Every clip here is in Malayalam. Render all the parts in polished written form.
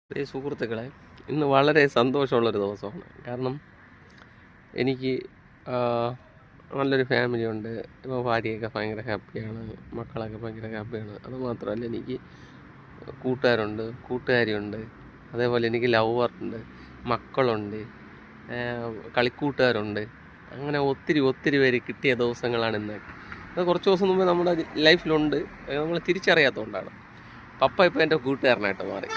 പ്രിയ സുഹൃത്തുക്കളെ, ഇന്ന് വളരെ സന്തോഷമുള്ളൊരു ദിവസമാണ്. കാരണം എനിക്ക് ആ, നല്ലൊരു ഫാമിലി ഉണ്ട്. ഇപ്പോൾ ഭാര്യയൊക്കെ ഭയങ്കര ഹാപ്പിയാണ്, മക്കളൊക്കെ ഭയങ്കര ഹാപ്പിയാണ്. അതുമാത്രമല്ല, എനിക്ക് കൂട്ടുകാരുണ്ട്, കൂട്ടുകാരിയുണ്ട്, അതേപോലെ എനിക്ക് ലവറുണ്ട്, മക്കളുണ്ട്, കളിക്കൂട്ടുകാരുണ്ട്. അങ്ങനെ ഒത്തിരി ഒത്തിരി പേര് കിട്ടിയ ദിവസങ്ങളാണ് ഇന്നൊക്കെ. അത് കുറച്ച് ദിവസം മുമ്പ് നമ്മുടെ ലൈഫിലുണ്ട്, നമ്മൾ തിരിച്ചറിയാത്തതുകൊണ്ടാണ്. പപ്പ ഇപ്പോൾ എൻ്റെ കൂട്ടുകാരനായിട്ട് മാറി.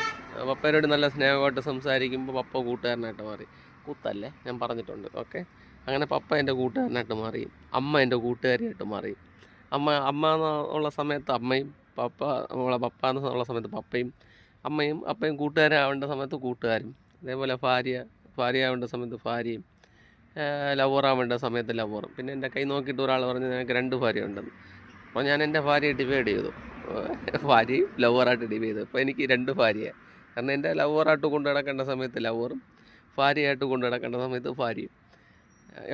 പപ്പേനോട് നല്ല സ്നേഹമായിട്ട് സംസാരിക്കുമ്പോൾ പപ്പ കൂട്ടുകാരനായിട്ട് മാറി. കൂത്തല്ലേ, ഞാൻ പറഞ്ഞിട്ടുണ്ട്. ഓക്കെ, അങ്ങനെ പപ്പ എൻ്റെ കൂട്ടുകാരനായിട്ട് മാറി. അമ്മ എൻ്റെ കൂട്ടുകാരിയായിട്ട് മാറി. അമ്മ അമ്മ എന്നുള്ള സമയത്ത് അമ്മയും, പപ്പ നമ്മളെ പപ്പ എന്നുള്ള സമയത്ത് പപ്പയും, അമ്മയും അപ്പയും കൂട്ടുകാരാവേണ്ട സമയത്ത് കൂട്ടുകാരും. അതേപോലെ ഭാര്യയാവേണ്ട സമയത്ത് ഭാര്യയും, ലവറാവേണ്ട സമയത്ത് ലവറും. പിന്നെ എൻ്റെ കൈ നോക്കിയിട്ട് ഒരാൾ പറഞ്ഞു എനിക്ക് 2 ഭാര്യ ഉണ്ടെന്ന്. അപ്പോൾ ഞാൻ എൻ്റെ ഭാര്യയെ ഡിവൈഡ് ചെയ്തു. ഭാര്യയും ലവറായിട്ട് ഡിവൈഡ് ചെയ്തു. അപ്പോൾ എനിക്ക് 2 ഭാര്യയാണ്. കാരണം എൻ്റെ ലവറായിട്ട് കൊണ്ട് നടക്കേണ്ട സമയത്ത് ലവറും, ഭാര്യയായിട്ട് കൊണ്ട് നടക്കേണ്ട സമയത്ത് ഭാര്യയും.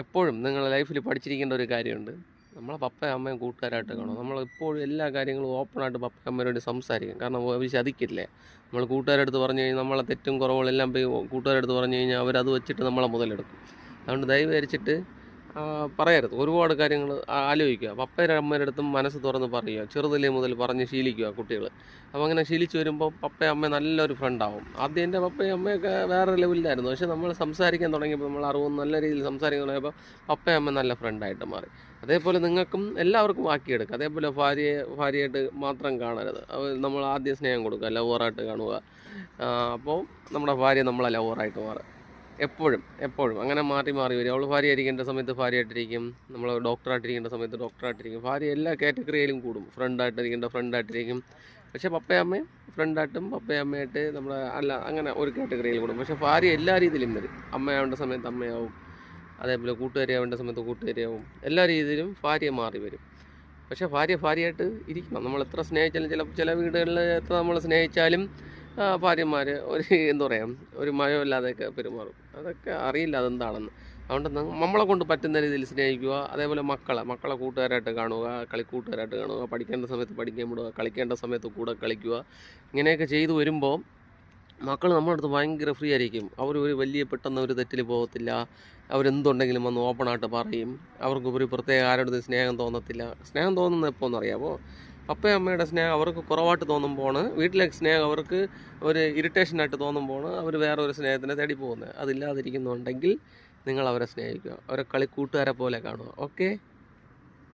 എപ്പോഴും നിങ്ങളുടെ ലൈഫിൽ പഠിച്ചിരിക്കേണ്ട ഒരു കാര്യമുണ്ട്. നമ്മളെ പപ്പയും അമ്മയും കൂട്ടുകാരായിട്ട് കാണും. നമ്മളെപ്പോഴും എല്ലാ കാര്യങ്ങളും ഓപ്പണായിട്ട് പപ്പയും അമ്മയോട് സംസാരിക്കും. കാരണം അവർ ചതിക്കില്ലേ. നമ്മൾ കൂട്ടുകാരെടുത്ത് പറഞ്ഞു കഴിഞ്ഞാൽ നമ്മളെ തെറ്റും കുറവുകളെല്ലാം പോയി കൂട്ടുകാരെടുത്ത് പറഞ്ഞു കഴിഞ്ഞാൽ അവരത് വെച്ചിട്ട് നമ്മളെ മുതലെടുക്കും. അതുകൊണ്ട് ദയവേരിച്ചിട്ട് പറയരുത്. ഒരുപാട് കാര്യങ്ങൾ ആലോചിക്കുക. പപ്പയുടെ അമ്മയുടെ അടുത്തും മനസ്സ് തുറന്ന് പറയുക. ചെറുതിലേ മുതൽ പറഞ്ഞ് ശീലിക്കുക കുട്ടികൾ. അപ്പോൾ അങ്ങനെ ശീലിച്ച് വരുമ്പോൾ പപ്പയും അമ്മയും നല്ലൊരു ഫ്രണ്ടാവും. ആദ്യം എൻ്റെ പപ്പയും അമ്മയൊക്കെ വേറെ ലെവലിലായിരുന്നു. പക്ഷേ നമ്മൾ സംസാരിക്കാൻ തുടങ്ങിയപ്പോൾ, നമ്മൾ അറിവ് നല്ല രീതിയിൽ സംസാരിക്കാൻ തുടങ്ങിയപ്പോൾ പപ്പയും അമ്മ നല്ല ഫ്രണ്ടായിട്ട് മാറി. അതേപോലെ നിങ്ങൾക്കും എല്ലാവർക്കും ആക്കിയെടുക്കുക. അതേപോലെ ഭാര്യയായിട്ട് മാത്രം കാണരുത്. നമ്മൾ ആദ്യം സ്നേഹം കൊടുക്കുക, ലവറായിട്ട് കാണുക. അപ്പോൾ നമ്മുടെ ഭാര്യ നമ്മളെ ലവറായിട്ട് മാറുക. എപ്പോഴും എപ്പോഴും അങ്ങനെ മാറി മാറി വരും. അവൾ ഭാര്യയായിരിക്കേണ്ട സമയത്ത് ഭാര്യയായിട്ടിരിക്കും, നമ്മൾ ഡോക്ടറായിട്ടിരിക്കേണ്ട സമയത്ത് ഡോക്ടറായിട്ടിരിക്കും. ഭാര്യ എല്ലാ കാറ്റഗറിയിലും കൂടും. ഫ്രണ്ടായിട്ടിരിക്കേണ്ട ഫ്രണ്ടായിട്ടിരിക്കും. പക്ഷേ പപ്പയമ്മയും ഫ്രണ്ടായിട്ടും പപ്പയമ്മയായിട്ട് നമ്മുടെ അല്ല അങ്ങനെ ഒരു കാറ്റഗറിയിൽ കൂടും. പക്ഷേ ഭാര്യ എല്ലാ രീതിയിലും വരും. അമ്മയാവേണ്ട സമയത്ത് അമ്മയാവും, അതേപോലെ കൂട്ടുകാരിയാവേണ്ട സമയത്ത് കൂട്ടുകാരിയാവും. എല്ലാ രീതിയിലും ഭാര്യ മാറി വരും. പക്ഷേ ഭാര്യയായിട്ട് ഇരിക്കണം. നമ്മൾ എത്ര സ്നേഹിച്ചാലും ചില വീടുകളിൽ എത്ര നമ്മൾ സ്നേഹിച്ചാലും ഭാര്യമാർ ഒരു എന്താ പറയുക, ഒരു മയമില്ലാതെയൊക്കെ പെരുമാറും. അതൊക്കെ അറിയില്ല അതെന്താണെന്ന്. അതുകൊണ്ട് നമ്മളെ കൊണ്ട് പറ്റുന്ന രീതിയിൽ സ്നേഹിക്കുക. അതേപോലെ മക്കളെ കൂട്ടുകാരായിട്ട് കാണുക, കളിക്കൂട്ടുകാരായിട്ട് കാണുക, പഠിക്കേണ്ട സമയത്ത് പഠിക്കാൻ വിടുക, കളിക്കേണ്ട സമയത്ത് കൂടെ കളിക്കുക. ഇങ്ങനെയൊക്കെ ചെയ്തു വരുമ്പോൾ മക്കൾ നമ്മുടെ അടുത്ത് ഭയങ്കര ഫ്രീ ആയിരിക്കും. അവർ ഒരു പെട്ടെന്ന് ഒരു തെറ്റിൽ പോകത്തില്ല. അവരെന്തുണ്ടെങ്കിലും വന്ന് ഓപ്പണായിട്ട് പറയും. അവർക്ക് ഒരു പ്രത്യേക ആരുടെ സ്നേഹം തോന്നത്തില്ല. സ്നേഹം തോന്നുന്നത് എപ്പോഴെന്ന് അറിയാമോ? പപ്പയും അമ്മയുടെ സ്നേഹം അവർക്ക് കുറവായിട്ട് തോന്നുമ്പോഴാണ്, വീട്ടിലെ സ്നേഹം അവർക്ക് ഒരു ഇറിറ്റേഷനായിട്ട് തോന്നുമ്പോഴാണ് അവർ വേറെ ഒരു സ്നേഹത്തിനെ തേടി പോകുന്നത്. അതില്ലാതിരിക്കുന്നുണ്ടെങ്കിൽ നിങ്ങൾ അവരെ സ്നേഹിക്കുക. അവരെ കളിക്കൂട്ടുകാരെ പോലെ കാണുക. ഓക്കെ.